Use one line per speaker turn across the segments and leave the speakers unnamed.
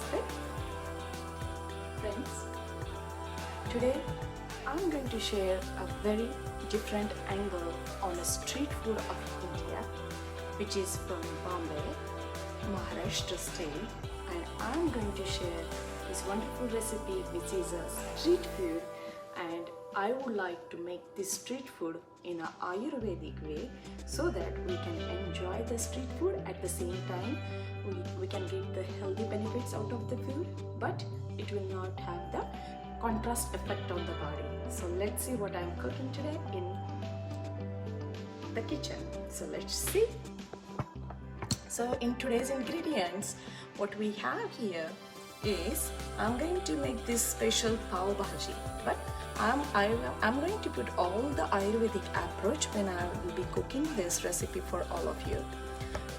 Namaste. Friends, today I'm going to share a very different angle on a street food of India, which is from Bombay, Maharashtra state, and I'm going to share this wonderful recipe which is a street food, and I would like to make this street food in an Ayurvedic way so that we can enjoy the street food at the same time. We can get the healthy benefits out of the food, but it will not have the contrast effect on the body. So let's see what I'm cooking today in the kitchen. So let's see. So in today's ingredients, what we have here is I'm going to make this special Pavbhaji, but I'm going to put all the Ayurvedic approach when I will be cooking this recipe for all of you.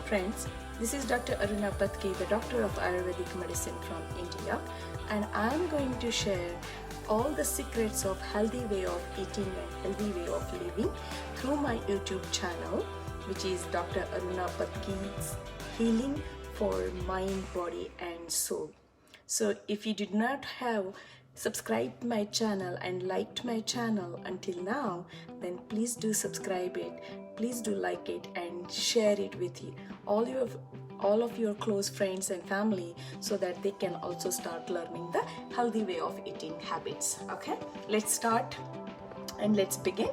Friends, this is Dr. Aruna Patki, the doctor of Ayurvedic medicine from India, and I'm going to share all the secrets of healthy way of eating and healthy way of living through my YouTube channel, which is Dr. Aruna Patki's Healing for Mind, Body and Soul. So if you did not have subscribed my channel and liked my channel until now, then please do subscribe it, please do like it and share it with you, all of your close friends and family, so that they can also start learning the healthy way of eating habits. Okay, let's start and let's begin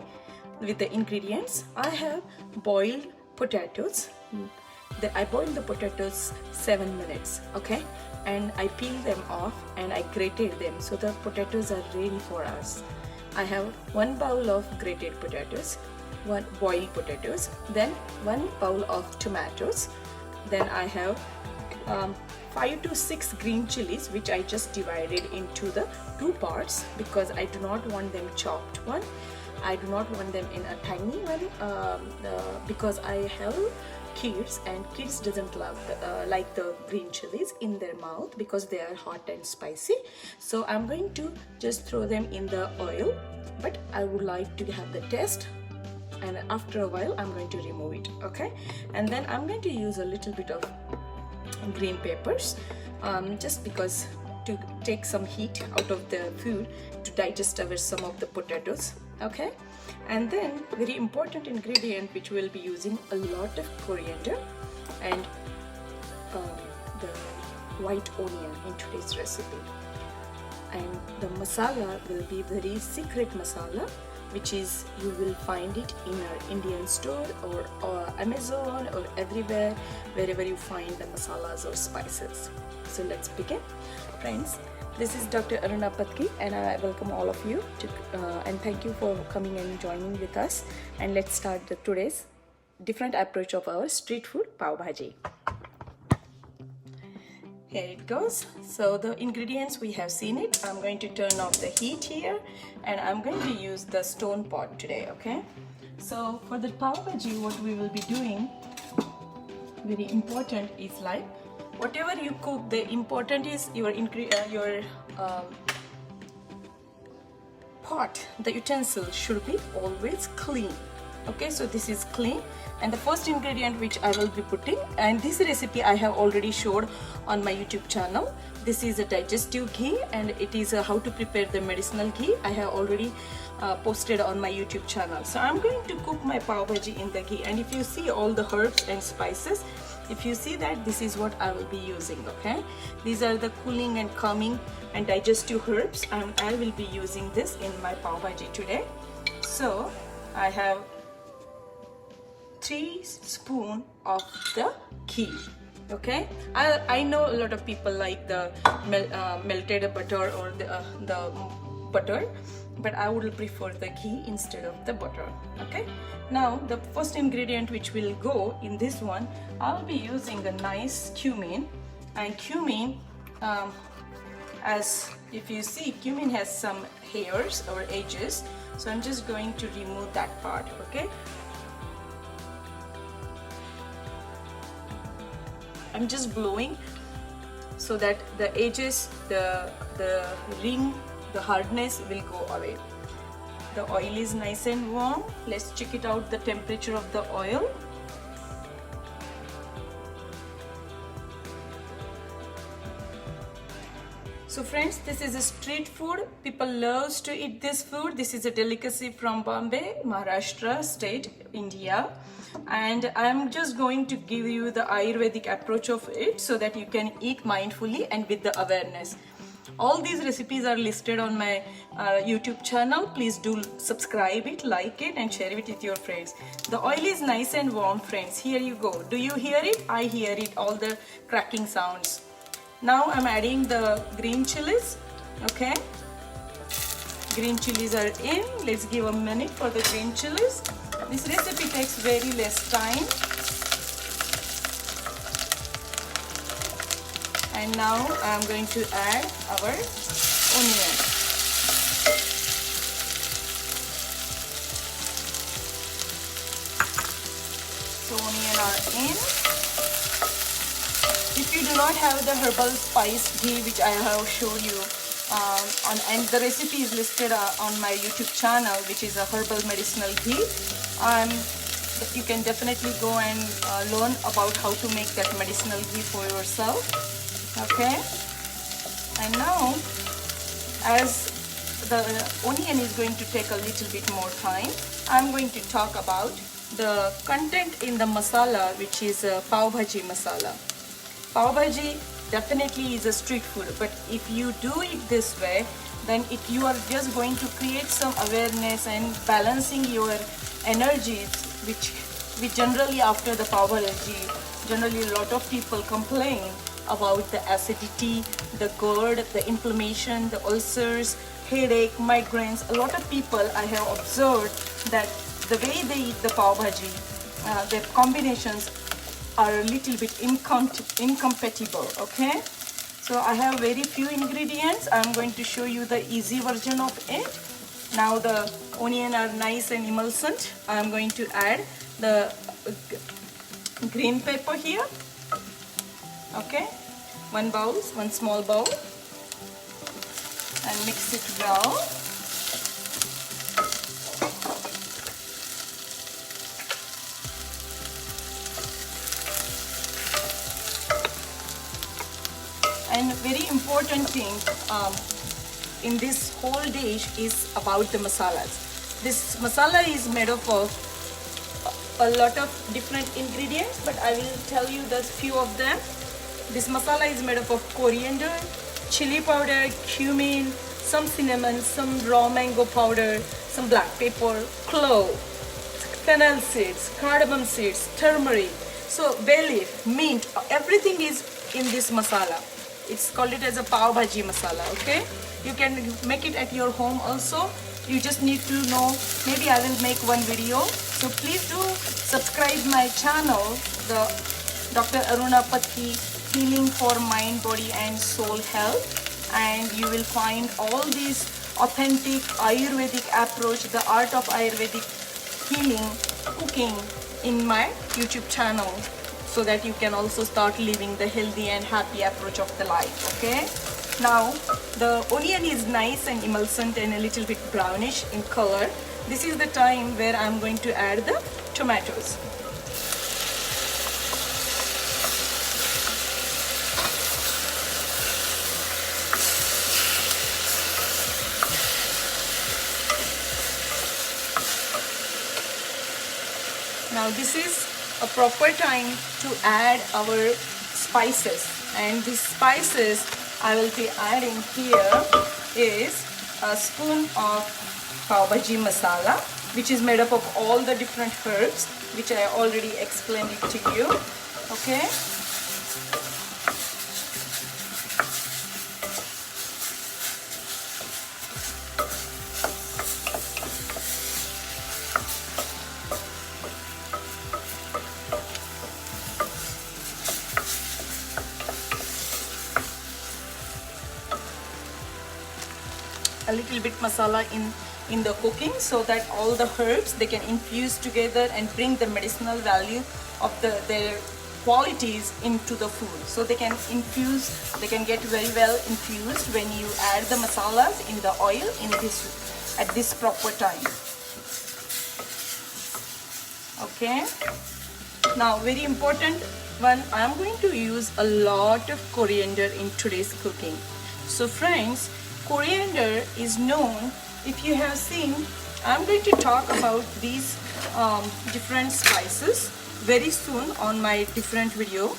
with the ingredients. I have boiled potatoes. I boiled the potatoes 7 minutes, okay, and I peeled them off and I grated them, so the potatoes are ready for us. I have 1 bowl of grated potatoes, 1 boiled potatoes, then 1 bowl of tomatoes, then I have 5 to 6 green chilies, which I just divided into the 2 parts because I do not want them chopped one. I do not want them in a tiny one because I have kids and kids doesn't love like the green chilies in their mouth because they are hot and spicy. So I'm going to just throw them in the oil, but I would like to have the taste, and after a while I'm going to remove it. Okay, and then I'm going to use a little bit of green peppers just because to take some heat out of the food to digest some of the potatoes. Okay, and then very important ingredient which we'll be using a lot of coriander and the white onion in today's recipe, and the masala will be very secret masala, which is you will find it in our Indian store or Amazon or everywhere wherever you find the masalas or spices. So let's begin. Friends, this is Dr. Aruna Patki and I welcome all of you to, and thank you for coming and joining with us, and let's start today's different approach of our street food Pavbhaji. Here it goes. So the ingredients we have seen it. I'm going to turn off the heat here and I'm going to use the stone pot today. Okay, so for the Pavbhaji, what we will be doing, very important, is like whatever you cook, the important is your pot, the utensil should be always clean. Okay, so this is clean, and the first ingredient which I will be putting, and this recipe I have already showed on my YouTube channel. This is a digestive ghee and it is how to prepare the medicinal ghee. I have already posted on my YouTube channel. So I'm going to cook my Pavbhaji in the ghee, and if you see all the herbs and spices, if you see that, this is what I will be using. Okay, these are the cooling and calming and digestive herbs, and I will be using this in my Pavbhaji today. So I have 3 spoons of the ghee. Okay, I know a lot of people like the melted butter or the butter, but I would prefer the ghee instead of the butter. Okay, now the first ingredient which will go in this one, I'll be using the nice cumin, and cumin, as if you see, cumin has some hairs or edges, so I'm just going to remove that part. Okay, I'm just blowing so that the edges, the ring, the hardness will go away. The oil is nice and warm. Let's check it out, the temperature of the oil. So friends, this is a street food. People loves to eat this food. This is a delicacy from Bombay, Maharashtra state, India. And I'm just going to give you the Ayurvedic approach of it so that you can eat mindfully and with the awareness. All these recipes are listed on my YouTube channel. Please do subscribe it, like it, and share it with your friends. The oil is nice and warm, friends. Here you go. Do you hear it? I hear it, all the cracking sounds. Now I'm adding the green chilies. Okay, green chilies are in. Let's give a minute for the green chilies. This recipe takes very less time. And now I'm going to add our onion. So onion are in. If you do not have the herbal spice ghee, which I have showed you, and the recipe is listed on my YouTube channel, which is a herbal medicinal ghee, you can definitely go and learn about how to make that medicinal ghee for yourself. Okay, and now as the onion is going to take a little bit more time, I'm going to talk about the content in the masala, which is Pavbhaji masala. Pavbhaji definitely is a street food, but if you do it this way, then you are just going to create some awareness and balancing your energies, which generally after the Pavbhaji, generally a lot of people complain about the acidity, the GERD, the inflammation, the ulcers, headache, migraines. A lot of people I have observed that the way they eat the Pavbhaji, their combinations are a little bit incompatible. Okay, so I have very few ingredients. I'm going to show you the easy version of it. Now the onion are nice and emulsient. I'm going to add the green pepper here. Okay, one small bowl, and mix it well. And very important thing in this whole dish is about the masalas. This masala is made up of a lot of different ingredients, but I will tell you the few of them. This masala is made up of coriander, chili powder, cumin, some cinnamon, some raw mango powder, some black pepper, clove, fennel seeds, cardamom seeds, turmeric, so bay leaf, mint, everything is in this masala. It's called it as a Pavbhaji masala. Okay, you can make it at your home also. You just need to know, maybe I will make one video. So please do subscribe my channel, the Dr. Aruna Patki Healing for Mind, Body and Soul Health, and you will find all these authentic Ayurvedic approach, the art of Ayurvedic healing, cooking in my YouTube channel, so that you can also start living the healthy and happy approach of the life. Okay, now the onion is nice and emulsient and a little bit brownish in color. This is the time where I'm going to add the tomatoes. Now this is a proper time to add our spices, and these spices I will be adding here is a spoon of Pavbhaji masala, which is made up of all the different herbs, which I already explained it to you. Okay, a little bit masala in the cooking, so that all the herbs, they can infuse together and bring the medicinal value of their qualities into the food. So they can infuse, they can get very well infused when you add the masalas in the oil at this proper time. Okay, now very important one, I am going to use a lot of coriander in today's cooking. So friends, coriander is known, if you have seen, I'm going to talk about these different spices very soon on my different video,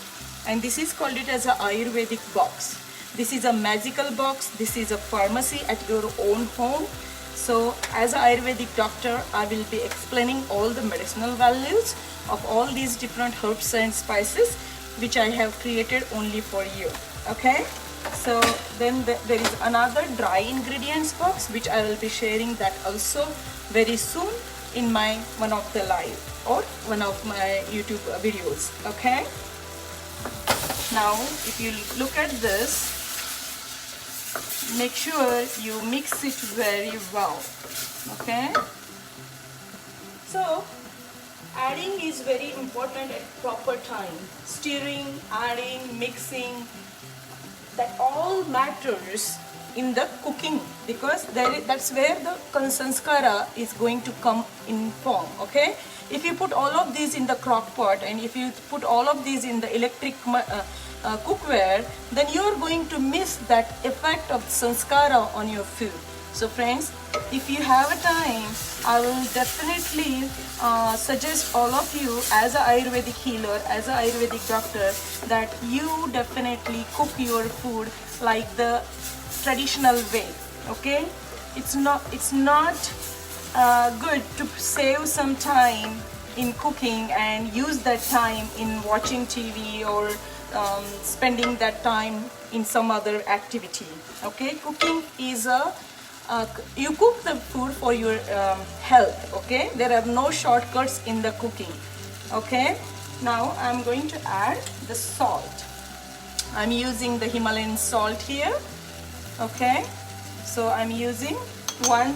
and this is called it as a Ayurvedic box. This is a magical box. This is a pharmacy at your own home. So as an Ayurvedic doctor, I will be explaining all the medicinal values of all these different herbs and spices which I have created only for you. Okay, so then there is another dry ingredients box which I will be sharing that also very soon in my one of the live or one of my YouTube videos. Okay, now if you look at this, make sure you mix it very well. Okay, so adding is very important at proper time. Stirring, adding, mixing, that all matters in the cooking, because that's where the sanskara is going to come in form. Okay, if you put all of these in the crock pot and if you put all of these in the electric cookware, then you are going to miss that effect of sanskara on your food. So friends, if you have a time, I will definitely suggest all of you as an Ayurvedic healer, as an Ayurvedic doctor, that you definitely cook your food like the traditional way. Okay, it's not good to save some time in cooking and use that time in watching TV or spending that time in some other activity. Okay, cooking is a you cook the food for your health. Okay, there are no shortcuts in the cooking. Okay, now I'm going to add the salt. I'm using the Himalayan salt here. Okay, so I'm using 1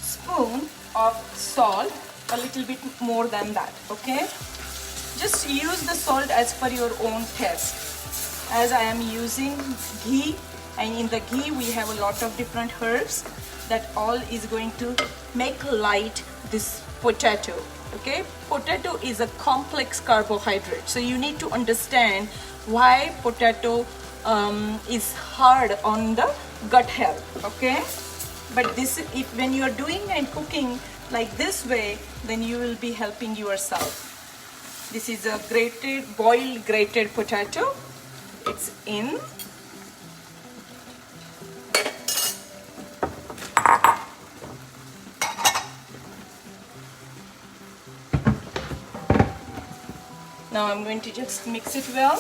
spoon of salt, a little bit more than that. Okay, just use the salt as per your own taste. As I am using ghee, and in the ghee we have a lot of different herbs, that all is going to make light this potato. Okay, potato is a complex carbohydrate, so you need to understand why potato is hard on the gut health. Okay, but this, if when you are doing and cooking like this way, then you will be helping yourself. This is a boiled grated potato. It's in. Now I'm going to just mix it well.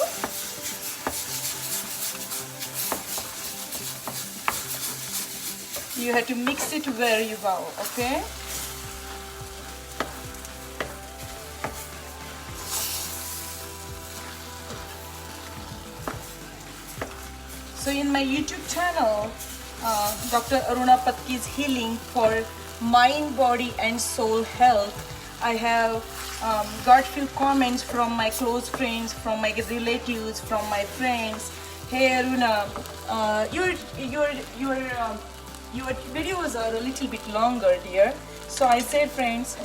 You have to mix it very well. Okay. So in my YouTube channel, Dr. Aruna Patki's Healing for Mind, Body and Soul Health, I have got few comments from my close friends, from my relatives, from my friends. Hey Aruna, your videos are a little bit longer, dear. So I said, friends,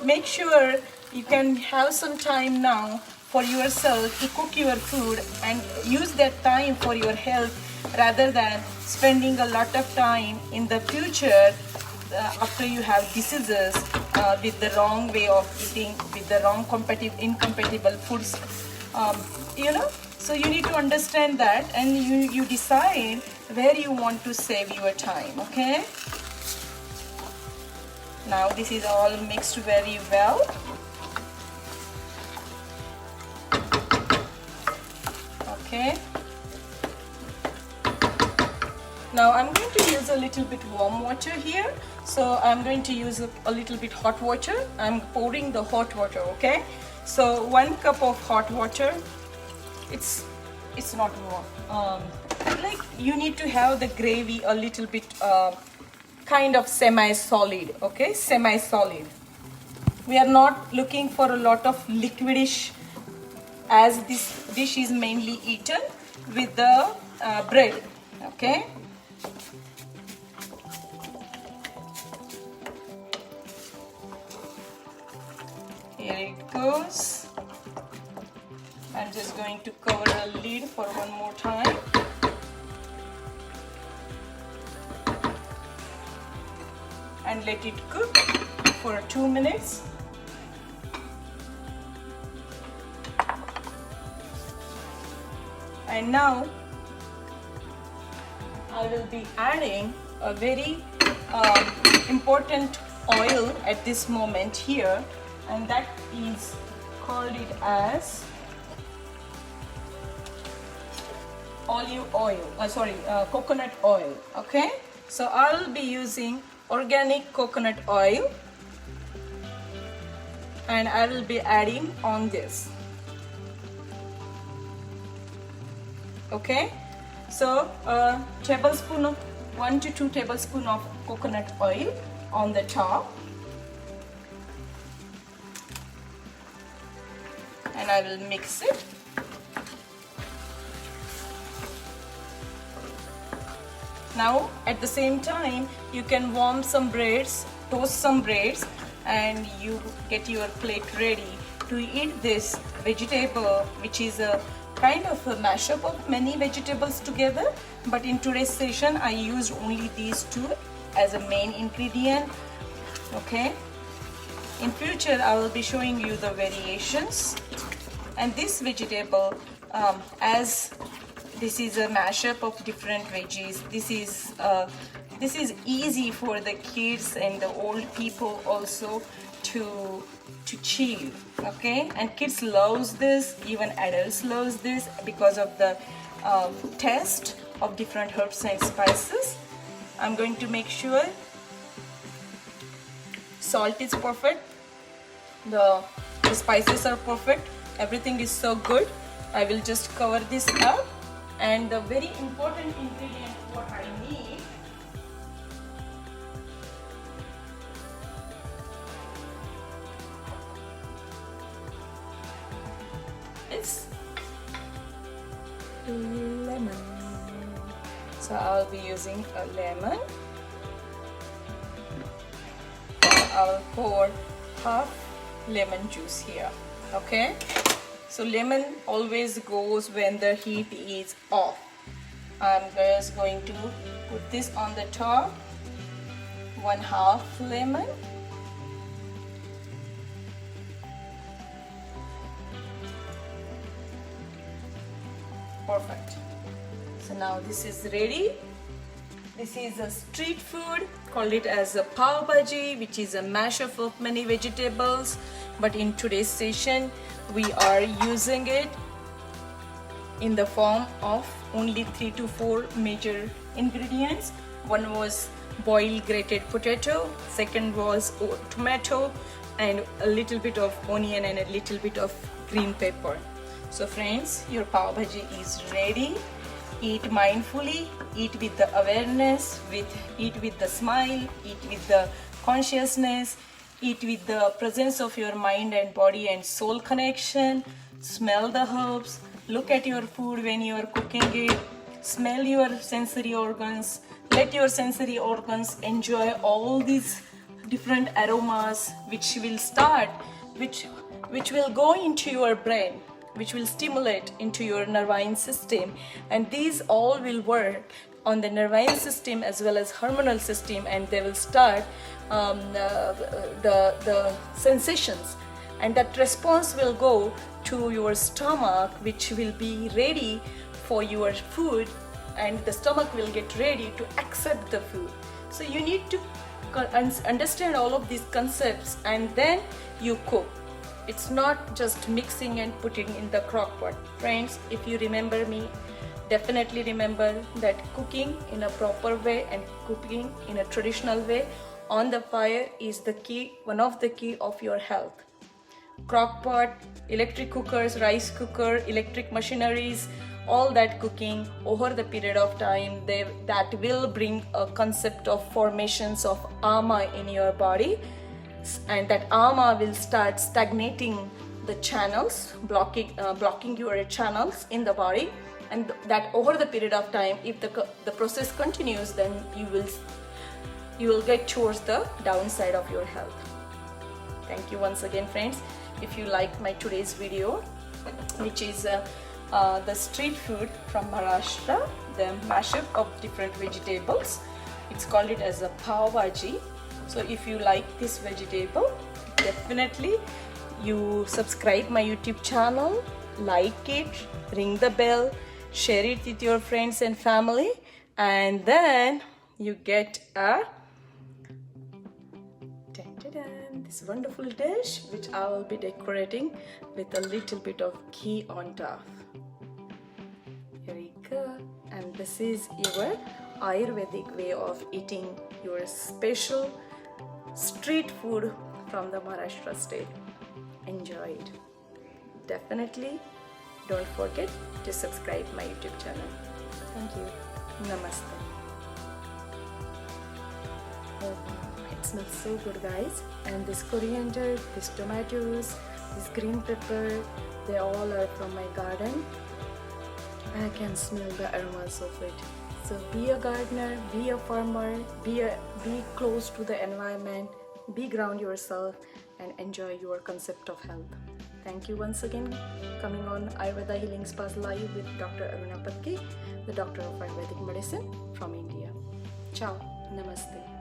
make sure you can have some time now for yourself to cook your food and use that time for your health, rather than spending a lot of time in the future after you have diseases with the wrong way of eating, with the wrong incompatible foods. So you need to understand that, and you decide where you want to save your time. Okay, now this is all mixed very well. Okay, now I'm going to use a little bit warm water here, so I'm going to use a little bit hot water. I'm pouring the hot water. Okay, so 1 cup of hot water. It's not warm. Like, you need to have the gravy a little bit kind of semi-solid. Okay, semi-solid. We are not looking for a lot of liquidish, as this dish is mainly eaten with the bread. Okay, here it goes. I'm just going to cover the lid for one more time. and let it cook for 2 minutes. And now I will be adding a very important oil at this moment here, and that is called it as olive oil, coconut oil. Okay, so I'll be using organic coconut oil, and I will be adding on this. Okay, so 1 to 2 tablespoons of coconut oil on the top, and I will mix it. Now at the same time you can warm some breads, toast some breads, and you get your plate ready to eat this vegetable, which is a kind of a mashup of many vegetables together. But in today's session I used only these two as a main ingredient. Okay, in future I will be showing you the variations. And this vegetable, as this is a mashup of different veggies, this is easy for the kids and the old people also to chew. Okay, and kids loves this, even adults loves this because of the taste of different herbs and spices. I'm going to make sure salt is perfect, the spices are perfect, everything is so good. I will just cover this up. And the very important ingredient what I need is lemon. So I'll be using a lemon. I'll pour half lemon juice here. Okay, so lemon always goes when the heat is off. I'm just going to put this on the top, 1/2 lemon. Perfect. So now this is ready. This is a street food, called it as a Pavbhaji, which is a mashup of many vegetables. But in today's session, we are using it in the form of only 3 to 4 major ingredients. One was boiled grated potato, second was tomato, and a little bit of onion and a little bit of green pepper. So friends, your Pavbhaji is ready. Eat mindfully, eat with the awareness, eat with the smile, eat with the consciousness, eat with the presence of your mind and body and soul connection. Smell the herbs, look at your food when you are cooking it, smell your sensory organs, let your sensory organs enjoy all these different aromas which will go into your brain, which will stimulate into your nervine system, and these all will work on the nervine system as well as hormonal system, and they will start the sensations, and that response will go to your stomach, which will be ready for your food, and the stomach will get ready to accept the food. So you need to understand all of these concepts, and then you cook. It's not just mixing and putting in the crock pot. Friends, if you remember me, definitely remember that cooking in a proper way and cooking in a traditional way on the fire is the key, one of the key of your health. Crock pot, electric cookers, rice cooker, electric machineries, all that cooking over the period of time, that will bring a concept of formations of ama in your body, and that ama will start stagnating the channels, blocking your channels in the body, and that over the period of time, if the process continues, then you will get towards the downside of your health. Thank you once again, friends. If you like my today's video, which is the street food from Maharashtra, the mashup of different vegetables, it's called it as a Pavbhaji. So if you like this vegetable, definitely you subscribe my YouTube channel, like it, ring the bell, share it with your friends and family, and then you get a this wonderful dish which I will be decorating with a little bit of ghee on top. Here we go. And this is your Ayurvedic way of eating your special street food from the Maharashtra state. Enjoy it. Definitely don't forget to subscribe my YouTube channel. Thank you. Namaste. Oh, it smells so good, guys. And this coriander, these tomatoes, this green pepper, they all are from my garden. I can smell the aromas of it. So be a gardener, be a farmer, be close to the environment, be ground yourself and enjoy your concept of health. Thank you once again. Coming on Ayurveda Healing Spas Live with Dr. Aruna Patke, the doctor of Ayurvedic medicine from India. Ciao. Namaste.